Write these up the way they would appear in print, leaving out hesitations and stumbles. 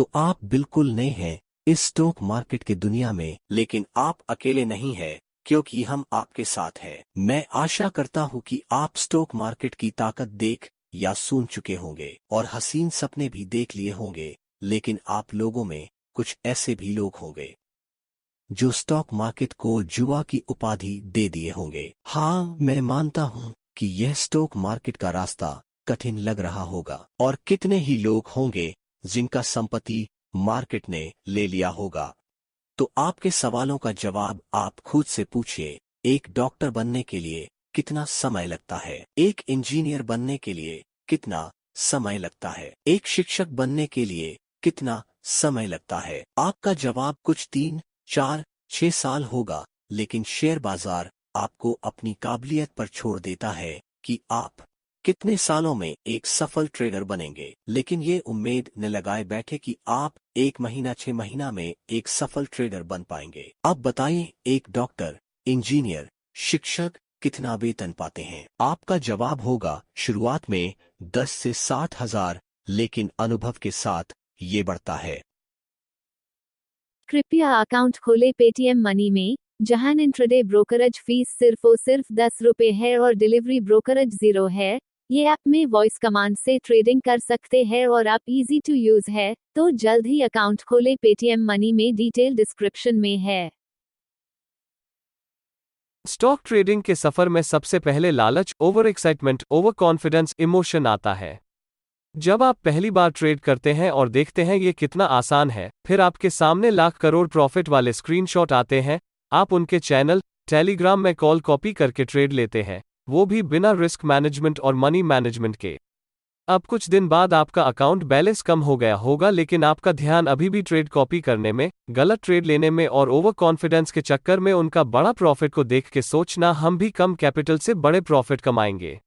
तो आप बिल्कुल नए हैं इस स्टॉक मार्केट की दुनिया में, लेकिन आप अकेले नहीं हैं, क्योंकि हम आपके साथ हैं। मैं आशा करता हूं कि आप स्टॉक मार्केट की ताकत देख या सुन चुके होंगे और हसीन सपने भी देख लिए होंगे, लेकिन आप लोगों में कुछ ऐसे भी लोग होंगे जो स्टॉक मार्केट को जुआ की उपाधि दे दिए होंगे। हाँ, मैं मानता हूँ कि यह स्टॉक मार्केट का रास्ता कठिन लग रहा होगा और कितने ही लोग होंगे जिनका संपत्ति मार्केट ने ले लिया होगा। तो आपके सवालों का जवाब आप खुद से पूछिए। एक डॉक्टर बनने के लिए कितना समय लगता है? एक इंजीनियर बनने के लिए कितना समय लगता है? एक शिक्षक बनने के लिए कितना समय लगता है? आपका जवाब कुछ 3, 4, 6 साल होगा, लेकिन शेयर बाजार आपको अपनी काबिलियत पर छोड़ देता है कि आप कितने सालों में एक सफल ट्रेडर बनेंगे। लेकिन ये उम्मीद न लगाए बैठे कि आप 1 महीना 6 महीना में एक सफल ट्रेडर बन पाएंगे। अब बताइए, एक डॉक्टर, इंजीनियर, शिक्षक कितना वेतन पाते हैं? आपका जवाब होगा शुरुआत में 10 से 60 हजार, लेकिन अनुभव के साथ ये बढ़ता है। कृपया अकाउंट खोले पेटीएम मनी में, जहां इंट्राडे ब्रोकरेज फीस सिर्फ 10 रुपए है और डिलीवरी ब्रोकरेज 0 है। ये ऐप में वॉइस कमांड से ट्रेडिंग कर सकते हैं और आप इजी टू यूज है। तो जल्द ही अकाउंट खोले पेटीएम मनी में, डिटेल डिस्क्रिप्शन में है। स्टॉक ट्रेडिंग के सफर में सबसे पहले लालच, over excitement, over confidence, emotion आता है। जब आप पहली बार ट्रेड करते हैं और देखते हैं ये कितना आसान है, फिर आपके सामने लाख करोड़ प्रॉफिट वाले स्क्रीनशॉट आते हैं, आप उनके चैनल टेलीग्राम में कॉल कॉपी करके ट्रेड लेते हैं, वो भी बिना रिस्क मैनेजमेंट और मनी मैनेजमेंट के। अब कुछ दिन बाद आपका अकाउंट बैलेंस कम हो गया होगा, लेकिन आपका ध्यान अभी भी ट्रेड कॉपी करने में, गलत ट्रेड लेने में और ओवर कॉन्फिडेंस के चक्कर में उनका बड़ा प्रॉफिट को देख के सोचना हम भी कम कैपिटल से बड़े प्रॉफिट कमाएंगे।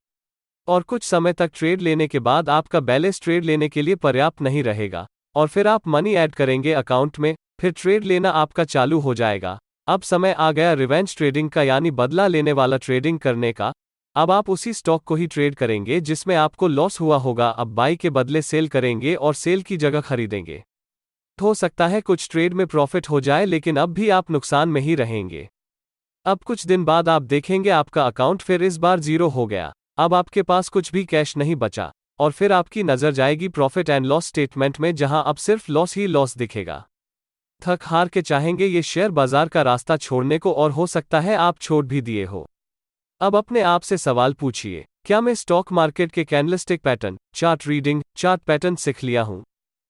और कुछ समय तक ट्रेड लेने के बाद आपका बैलेंस ट्रेड लेने के लिए पर्याप्त नहीं रहेगा और फिर आप मनी ऐड करेंगे अकाउंट में, फिर ट्रेड लेना आपका चालू हो जाएगा। अब समय आ गया रिवेंज ट्रेडिंग का, यानी बदला लेने वाला ट्रेडिंग करने का। अब आप उसी स्टॉक को ही ट्रेड करेंगे जिसमें आपको लॉस हुआ होगा, अब बाई के बदले सेल करेंगे और सेल की जगह खरीदेंगे। हो सकता है कुछ ट्रेड में प्रॉफिट हो जाए, लेकिन अब भी आप नुकसान में ही रहेंगे। अब कुछ दिन बाद आप देखेंगे आपका अकाउंट फिर इस बार 0 हो गया, अब आपके पास कुछ भी कैश नहीं बचा और फिर आपकी नजर जाएगी प्रॉफिट एंड लॉस स्टेटमेंट में, जहां अब सिर्फ लॉस ही लॉस दिखेगा। थक हार के चाहेंगे ये शेयर बाजार का रास्ता छोड़ने को, और हो सकता है आप छोड़ भी दिए हो। अब अपने आप से सवाल पूछिए, क्या मैं स्टॉक मार्केट के candlestick pattern, chart reading, chart pattern सीख लिया हूं?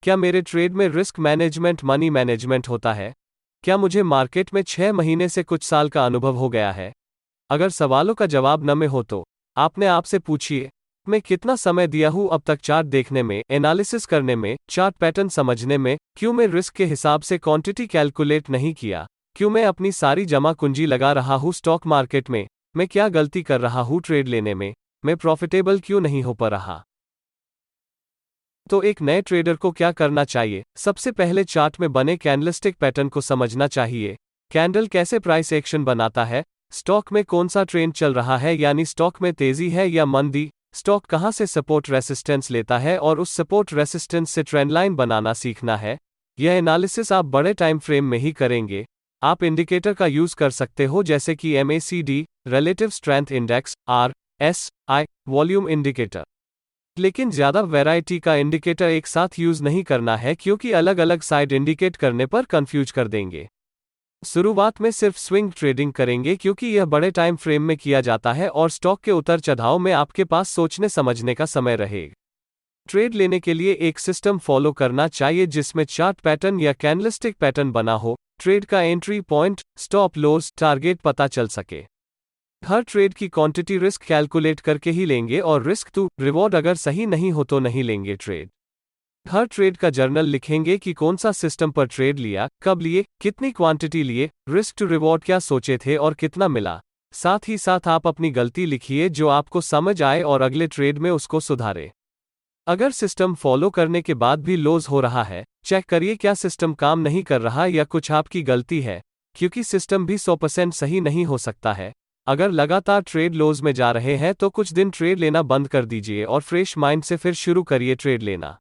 क्या मेरे ट्रेड में रिस्क मैनेजमेंट, मनी मैनेजमेंट होता है? क्या मुझे मार्केट में 6 महीने से कुछ साल का अनुभव हो गया है? अगर सवालों का जवाब न में हो तो आपने आपसे पूछिए, मैं कितना समय दिया हूं अब तक चार्ट देखने में, एनालिसिस करने में, चार्ट पैटर्न समझने में? क्यों मैं रिस्क के हिसाब से क्वांटिटी कैलकुलेट नहीं किया? क्यों मैं अपनी सारी जमा कुंजी लगा रहा हूं स्टॉक मार्केट में? मैं क्या गलती कर रहा हूं ट्रेड लेने में? मैं प्रॉफिटेबल क्यों नहीं हो पा रहा? तो एक नए ट्रेडर को क्या करना चाहिए? सबसे पहले चार्ट में बने कैंडलस्टिक पैटर्न को समझना चाहिए। कैंडल कैसे प्राइस एक्शन बनाता है? स्टॉक में कौन सा ट्रेंड चल रहा है, यानी स्टॉक में तेजी है या मंदी? स्टॉक कहां से सपोर्ट रेसिस्टेंस लेता है और उस सपोर्ट रेसिस्टेंस से ट्रेंड लाइन बनाना सीखना है। यह एनालिसिस आप बड़े टाइम फ्रेम में ही करेंगे। आप इंडिकेटर का यूज कर सकते हो, जैसे कि MACD, relative strength index, RSI, volume indicator. लेकिन ज्यादा वैरायटी का इंडिकेटर एक साथ यूज नहीं करना है, क्योंकि अलग अलग साइड इंडिकेट करने पर कंफ्यूज कर देंगे। शुरुआत में सिर्फ स्विंग ट्रेडिंग करेंगे, क्योंकि यह बड़े टाइम फ्रेम में किया जाता है और स्टॉक के उतर चढ़ाव में आपके पास सोचने समझने का समय रहेगा। ट्रेड लेने के लिए एक सिस्टम फॉलो करना चाहिए जिसमें चार्ट पैटर्न या कैंडलस्टिक पैटर्न बना हो, ट्रेड का entry point, stop loss, target पता चल सके। हर ट्रेड की क्वांटिटी रिस्क कैलकुलेट करके ही लेंगे और रिस्क टू रिवॉर्ड अगर सही नहीं हो तो नहीं लेंगे ट्रेड। हर ट्रेड का जर्नल लिखेंगे कि कौन सा सिस्टम पर ट्रेड लिया, कब लिए, कितनी क्वांटिटी लिए, रिस्क टू रिवॉर्ड क्या सोचे थे और कितना मिला। साथ ही साथ आप अपनी गलती लिखिए जो आपको समझ आए और अगले ट्रेड में उसको सुधारे। अगर सिस्टम फॉलो करने के बाद भी लॉस हो रहा है, चेक करिए क्या सिस्टम काम नहीं कर रहा या कुछ आपकी गलती है, क्योंकि सिस्टम भी 100% सही नहीं हो सकता है। अगर लगातार ट्रेड लॉस में जा रहे हैं तो कुछ दिन ट्रेड लेना बंद कर दीजिए और फ्रेश माइंड से फिर शुरू करिए ट्रेड लेना।